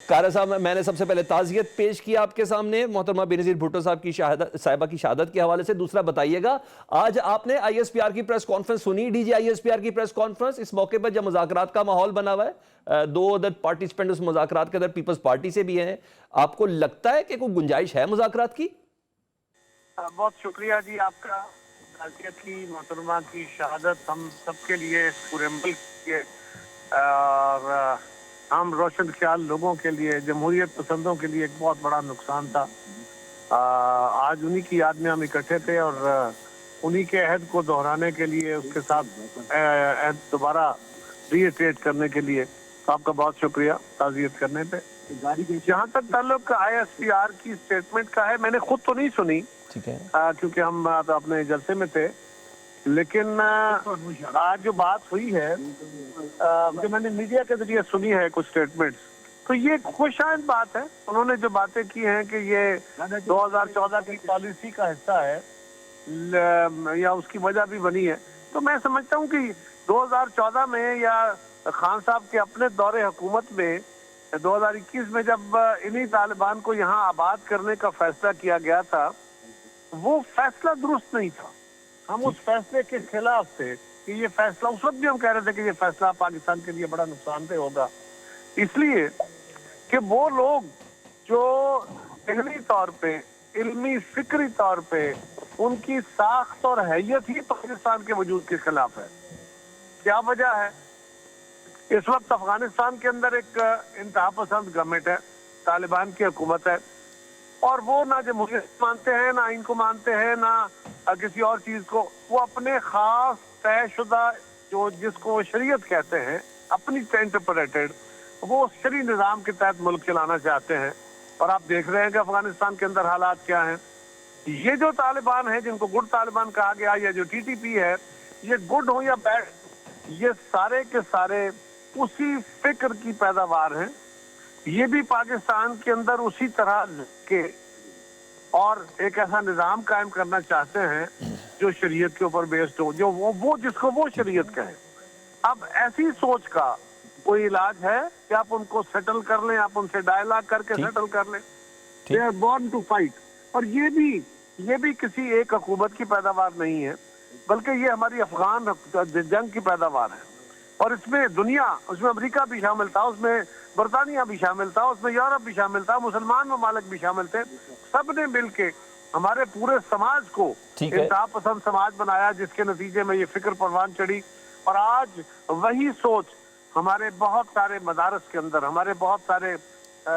قارئ صاحب میں نے سب سے پہلے تعزیت پیش کیا آپ کے سامنے محترمہ بینظیر بھٹو صاحب کی صاحبہ کی شہادت کے حوالے سے. دوسرا بتائیے گا آج آپ نے آئی ایس پی آر کی پریس کانفرنس سنی, D G I S P R کی پریس کانفرنس اس موقع پر جب مذاکرات کا ماحول بنا ہوا ہے, 2 ادھر پارٹیسپینٹ اس مذاکرات کے اندر پیپلز پارٹی سے بھی ہیں, آپ کو لگتا ہے کہ کوئی گنجائش ہے مذاکرات کی؟ بہت شکریہ جی آپ کا. تعزیت کی محترمہ کی شہادت ہم سب کے لیے, پورے ملک کے اور ہم روشن خیال لوگوں کے لیے, جمہوریت پسندوں کے لیے ایک بہت بڑا نقصان تھا. آج انہی کی یاد میں ہم اکٹھے تھے اور انہی کے عہد کو دہرانے کے لیے, اس کے ساتھ عہد دوبارہ ری ایٹریٹ کرنے کے لیے آپ کا بہت شکریہ تعزیت کرنے پہ. جہاں تک تعلق آئی ایس پی آر کی اسٹیٹمنٹ کا ہے, میں نے خود تو نہیں سنی کیونکہ ہم اپنے جلسے میں تھے, لیکن آج جو بات ہوئی ہے جو میں نے میڈیا کے ذریعے سنی ہے کچھ اسٹیٹمنٹس, تو یہ خوشائند بات ہے. انہوں نے جو باتیں کی ہیں کہ یہ 2014 کی پالیسی کا حصہ ہے یا اس کی وجہ بھی بنی ہے, تو میں سمجھتا ہوں کہ 2014 میں یا خان صاحب کے اپنے دور حکومت میں 2021 میں جب انہی طالبان کو یہاں آباد کرنے کا فیصلہ کیا گیا تھا, وہ فیصلہ درست نہیں تھا. ہم اس فیصلے کے خلاف تھے کہ یہ فیصلہ, اس وقت بھی ہم کہہ رہے تھے کہ یہ فیصلہ پاکستان کے لیے بڑا نقصان دہ ہوگا, اس لیے کہ وہ لوگ جو علمی طور پہ, علمی فکری طور پہ ان کی ساخت اور حیثیت ہی پاکستان کے وجود کے خلاف ہے. کیا وجہ ہے؟ اس وقت افغانستان کے اندر ایک انتہا پسند گورنمنٹ ہے, طالبان کی حکومت ہے, اور وہ نہ جمہوریت مانتے ہیں, نہ ان کو مانتے ہیں, نہ کسی اور چیز کو. وہ اپنے خاص طے شدہ جس کو شریعت کہتے ہیں, اپنی انٹرپریٹڈ, وہ شرعی نظام کے تحت ملک چلانا چاہتے ہیں. اور آپ دیکھ رہے ہیں کہ افغانستان کے اندر حالات کیا ہیں. یہ جو طالبان ہیں جن کو گڈ طالبان کہا گیا, یا جو ٹی ٹی پی ہے, یہ گڈ ہو یا بیڈ, یہ سارے کے سارے اسی فکر کی پیداوار ہیں. یہ بھی پاکستان کے اندر اسی طرح کے اور ایک ایسا نظام قائم کرنا چاہتے ہیں جو شریعت کے اوپر بیسڈ ہو, جو وہ جس کو وہ شریعت کہیں. اب ایسی سوچ کا کوئی علاج ہے کہ آپ ان کو سیٹل کر لیں, آپ ان سے ڈائلاگ کر کے سیٹل کر لیں. They are born to fight. اور یہ بھی کسی ایک حکومت کی پیداوار نہیں ہے, بلکہ یہ ہماری افغان جنگ کی پیداوار ہے. اور اس میں دنیا, اس میں امریکہ بھی شامل تھا, اس میں برطانیہ بھی شامل تھا, اس میں یورپ بھی شامل تھا, مسلمان ممالک بھی شامل تھے. سب نے مل کے ہمارے پورے سماج کو انتہا پسند سماج بنایا, جس کے نتیجے میں یہ فکر پروان چڑھی. اور آج وہی سوچ ہمارے بہت سارے مدارس کے اندر, ہمارے بہت سارے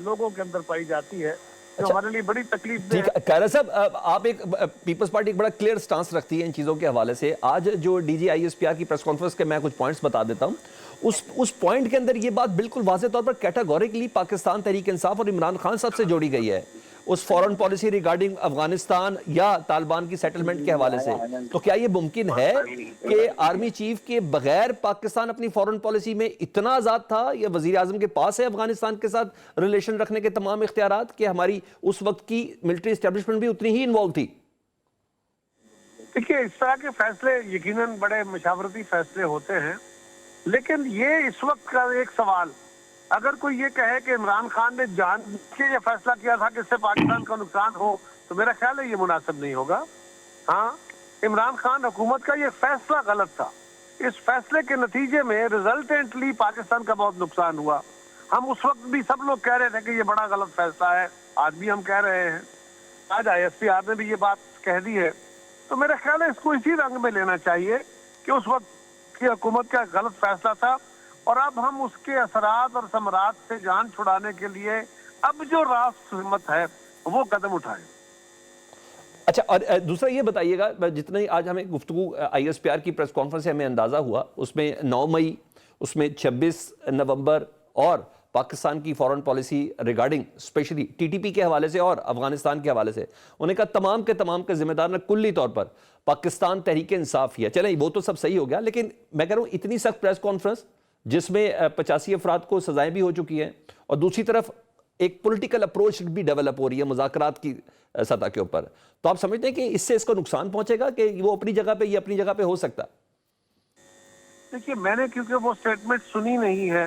لوگوں کے اندر پائی جاتی ہے, جو ہمارے لیے بڑی تکلیف دہ ہے. قائرہ صاحب, آپ ایک پیپلز پارٹی ایک بڑا کلیئر سٹانس رکھتی ہے ان چیزوں کے حوالے سے. آج جو D G I S P R کی پریس کانفرنس کے میں کچھ پوائنٹس بتا دیتا ہوں. اس پوائنٹ کے اندر یہ بات بالکل واضح طور پر کیٹاگوریکلی پاکستان تحریک انصاف اور عمران خان صاحب سے جوڑی گئی ہے, اس فورن پالیسی ریگارڈنگ افغانستان یا طالبان کی سیٹلمنٹ کے حوالے سے. تو کیا یہ ممکن ہے کہ آرمی چیف کے بغیر پاکستان اپنی فورن پالیسی میں اتنا آزاد تھا, یا وزیر اعظم کے پاس ہے افغانستان کے ساتھ ریلیشن رکھنے کے تمام اختیارات, کہ ہماری اس وقت کی ملٹری اسٹیبلشمنٹ بھی اتنی ہی انوالو تھی؟ دیکھیے, اس طرح کے فیصلے یقیناً بڑے مشاورتی فیصلے ہوتے ہیں, لیکن یہ اس وقت کا ایک سوال, اگر کوئی یہ کہے کہ عمران خان نے جان کے یہ فیصلہ کیا تھا کہ اس سے پاکستان کا نقصان ہو, تو میرا خیال ہے یہ مناسب نہیں ہوگا. ہاں, عمران خان حکومت کا یہ فیصلہ غلط تھا. اس فیصلے کے نتیجے میں ریزلٹنٹلی پاکستان کا بہت نقصان ہوا. ہم اس وقت بھی سب لوگ کہہ رہے تھے کہ یہ بڑا غلط فیصلہ ہے, آج بھی ہم کہہ رہے ہیں. آج آئی ایس پی آر نے بھی یہ بات کہہ دی ہے, تو میرا خیال ہے اس کو اسی رنگ میں لینا چاہیے کہ اس وقت کی حکومت کا غلط فیصلہ تھا, اور اب ہم اس کے اثرات اور ثمرات سے جان چھڑانے کے لیے اب جو راست ہمت ہے وہ قدم اٹھائیں. اچھا, اور دوسرا یہ بتائیے گا, جتنی آج ہمیں گفتگو آئی ایس پی آر کی پریس کانفرنس سے ہمیں اندازہ ہوا, اس میں 9 مئی, اس میں 26 نومبر اور پاکستان کی foreign policy regarding specially T T P کے حوالے سے اور افغانستان کے حوالے سے, انہیں کہا تمام کے ذمہ دار نہ کلی طور پر پاکستان تحریک انصاف ہی ہے. چلیں وہ تو سب صحیح ہو گیا, لیکن میں کہہ رہا ہوں اتنی سخت پریس کانفرنس جس میں 85 افراد کو سزائیں بھی ہو چکی ہیں, اور دوسری طرف ایک پولیٹیکل اپروچ بھی ڈیولپ ہو رہی ہے مذاکرات کی سطح کے اوپر, تو آپ سمجھتے ہیں کہ اس سے اس کو نقصان پہنچے گا کہ وہ اپنی جگہ پہ, یہ اپنی جگہ پہ ہو سکتا؟ دیکھیے, میں نے کیونکہ وہ سٹیٹمنٹ سنی نہیں ہے,